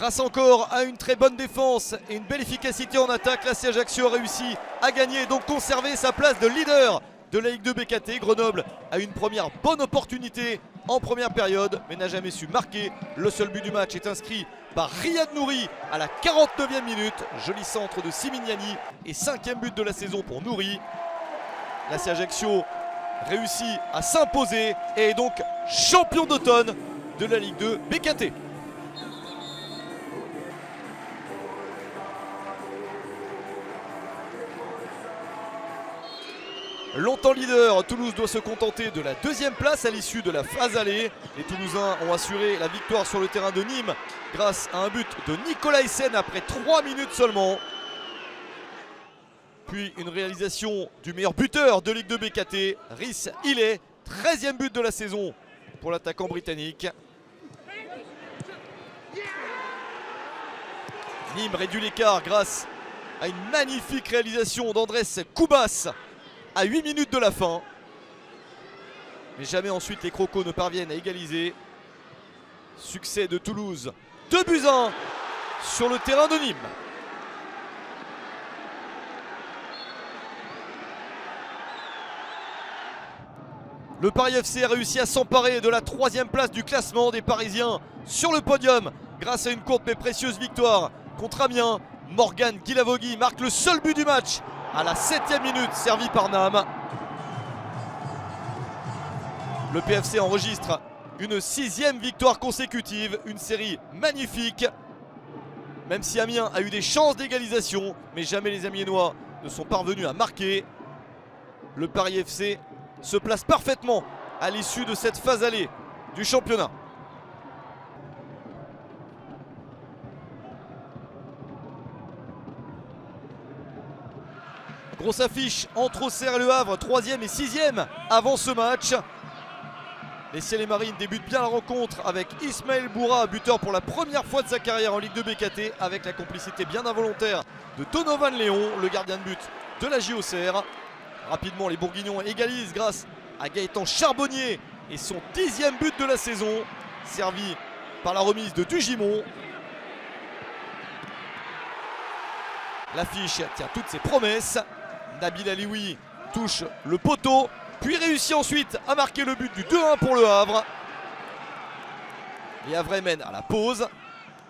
Grâce encore à une très bonne défense et une belle efficacité en attaque, l'AC Ajaccio a réussi à gagner et donc conserver sa place de leader de la Ligue 2 BKT. Grenoble a eu une première bonne opportunité en première période mais n'a jamais su marquer. Le seul but du match est inscrit par Riyad Nouri à la 49e minute. Joli centre de Simignani et 5e but de la saison pour Nouri. L'AC Ajaccio réussit à s'imposer et est donc champion d'automne de la Ligue 2 BKT. Longtemps leader, Toulouse doit se contenter de la deuxième place à l'issue de la phase aller. Les Toulousains ont assuré la victoire sur le terrain de Nîmes grâce à un but de Nicolas Hyssen après 3 minutes seulement. Puis une réalisation du meilleur buteur de Ligue 2 BKT, Rhys Illet, 13e but de la saison pour l'attaquant britannique. Nîmes réduit l'écart grâce à une magnifique réalisation d'Andrés Koubas à 8 minutes de la fin. Mais jamais ensuite les Crocos ne parviennent à égaliser. Succès de Toulouse, 2-1 sur le terrain de Nîmes. Le Paris FC a réussi à s'emparer de la 3e place du classement des Parisiens sur le podium grâce à une courte mais précieuse victoire contre Amiens. Morgan Guilavogui marque le seul but du match à la 7e minute, servi par Nam. Le PFC enregistre une 6e victoire consécutive, une série magnifique. Même si Amiens a eu des chances d'égalisation, mais jamais les Amiénois ne sont parvenus à marquer. Le Paris FC se place parfaitement à l'issue de cette phase allée du championnat. Grosse affiche entre Auxerre et Le Havre, 3e et 6e avant ce match. Les Ciel et Marines débutent bien la rencontre avec Ismaël Boura, buteur pour la première fois de sa carrière en Ligue 2 BKT, avec la complicité bien involontaire de Donovan Léon, le gardien de but de la JOCR. Rapidement, les Bourguignons égalisent grâce à Gaëtan Charbonnier et son 10e but de la saison, servi par la remise de Dugimon. L'affiche tient toutes ses promesses. Nabil Alioui touche le poteau, puis réussit ensuite à marquer le but du 2-1 pour Le Havre. Les Havrais mènent à la pause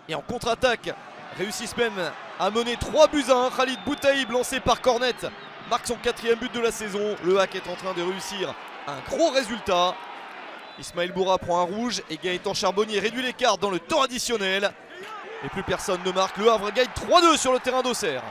et en contre-attaque réussissent même à mener 3-1. Khalid Boutaïb, lancé par Cornet, marque son 4e but de la saison. Le Hack est en train de réussir un gros résultat. Ismaël Boura prend un rouge et Gaëtan Charbonnier réduit l'écart dans le temps additionnel. Et plus personne ne marque. Le Havre gagne 3-2 sur le terrain d'Auxerre.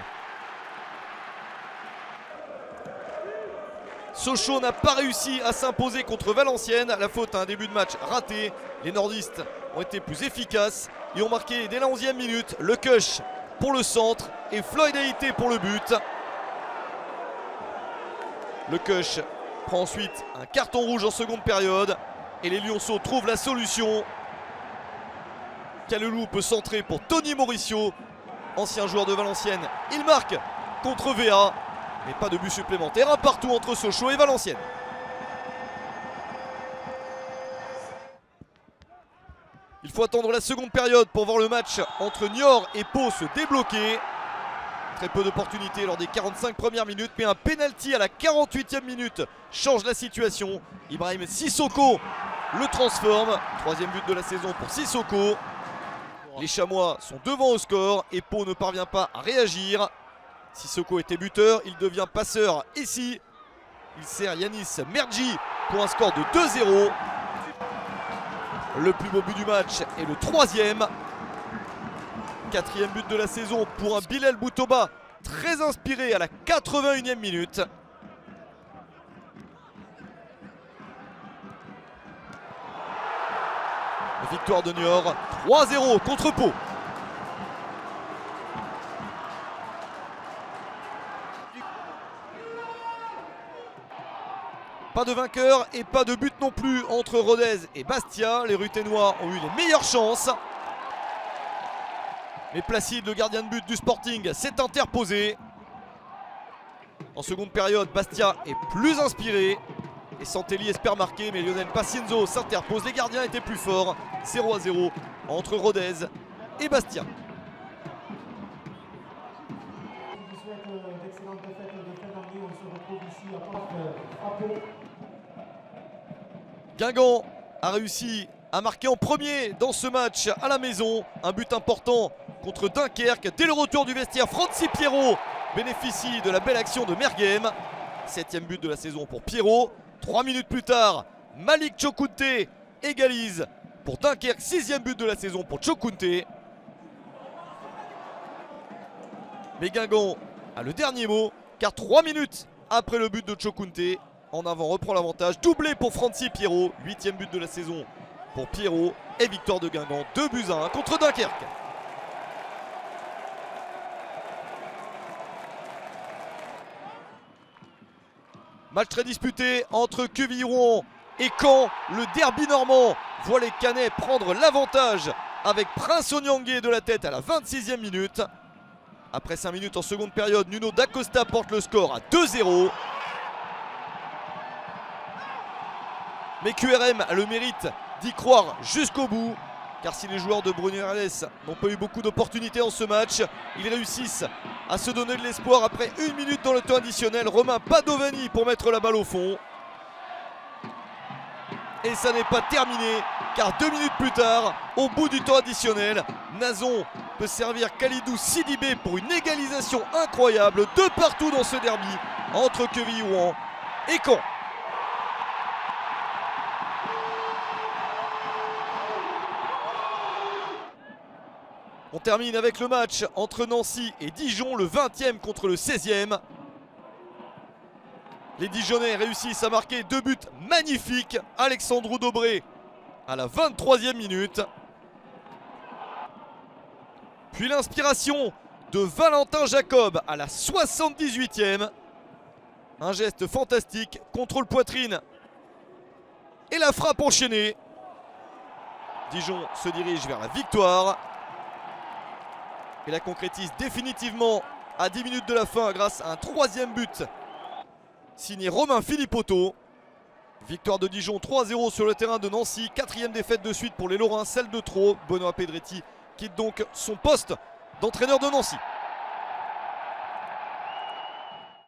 Sochaux n'a pas réussi à s'imposer contre Valenciennes. La faute à un début de match raté. Les nordistes ont été plus efficaces et ont marqué dès la 11e minute. Le Cush pour le centre et Floyd Haïté pour le but. Le Cush prend ensuite un carton rouge en seconde période et les Lionceaux trouvent la solution. Kalelou peut centrer pour Tony Mauricio, ancien joueur de Valenciennes. Il marque contre VA, mais pas de but supplémentaire. Un partout entre Sochaux et Valenciennes. Il faut attendre la seconde période pour voir le match entre Niort et Pau se débloquer. Très peu d'opportunités lors des 45 premières minutes, mais un penalty à la 48e minute change la situation. Ibrahim Sissoko le transforme. 3e but de la saison pour Sissoko. Les Chamois sont devant au score et Pau ne parvient pas à réagir. Sissoko était buteur, il devient passeur ici. Il sert Yanis Mergi pour un score de 2-0. Le plus beau but du match est le 3e. 4e but de la saison pour un Bilal Boutoba très inspiré à la 81e minute. Victoire de Niort, 3-0 contre Pau. Pas de vainqueur et pas de but non plus entre Rodez et Bastia. Les Ruténois ont eu les meilleures chances. Mais Placide, le gardien de but du Sporting, s'est interposé. En seconde période, Bastia est plus inspiré. Et Santelli espère marquer, mais Lionel Pacienzo s'interpose. Les gardiens étaient plus forts. 0-0 entre Rodez et Bastia. Je vous souhaite d'excellentes fêtes de fin d'année. On se retrouve ici à Pau. Guingamp a réussi à marquer en premier dans ce match à la maison. Un but important contre Dunkerque. Dès le retour du vestiaire, Francis Pierrot bénéficie de la belle action de Merguem. 7e but de la saison pour Pierrot. 3 minutes plus tard, Malik Chokounté égalise pour Dunkerque. 6e but de la saison pour Chokounté. Mais Guingamp a le dernier mot, car 3 minutes après le but de Chokounté, En avant reprend l'avantage. Doublé pour Francis Pierrot. 8e but de la saison pour Pierrot. Et victoire de Guingamp. 2-1 contre Dunkerque. Match très disputé entre Quevilly-Rouen et Caen. Le derby normand voit les Canets prendre l'avantage avec Prince Onyangé de la tête à la 26e minute. Après 5 minutes en seconde période, Nuno Dacosta porte le score à 2-0. Mais QRM a le mérite d'y croire jusqu'au bout. Car si les joueurs de Brunel-Alès n'ont pas eu beaucoup d'opportunités en ce match, ils réussissent à se donner de l'espoir après 1 minute dans le temps additionnel. Romain Padovani pour mettre la balle au fond. Et ça n'est pas terminé, car 2 minutes plus tard, au bout du temps additionnel, Nazon peut servir Khalidou Sidibé pour une égalisation incroyable de partout dans ce derby entre Quevilly-Rouen et Caen. On termine avec le match entre Nancy et Dijon, le 20e contre le 16e. Les Dijonnais réussissent à marquer 2 buts magnifiques. Alexandre Dobré à la 23e minute. Puis l'inspiration de Valentin Jacob à la 78e. Un geste fantastique, contrôle poitrine et la frappe enchaînée. Dijon se dirige vers la victoire. Et la concrétise définitivement à 10 minutes de la fin grâce à un 3e but signé Romain Philippotto. Victoire de Dijon 3-0 sur le terrain de Nancy. 4e défaite de suite pour les Lorrains, celle de trop. Benoît Pedretti quitte donc son poste d'entraîneur de Nancy.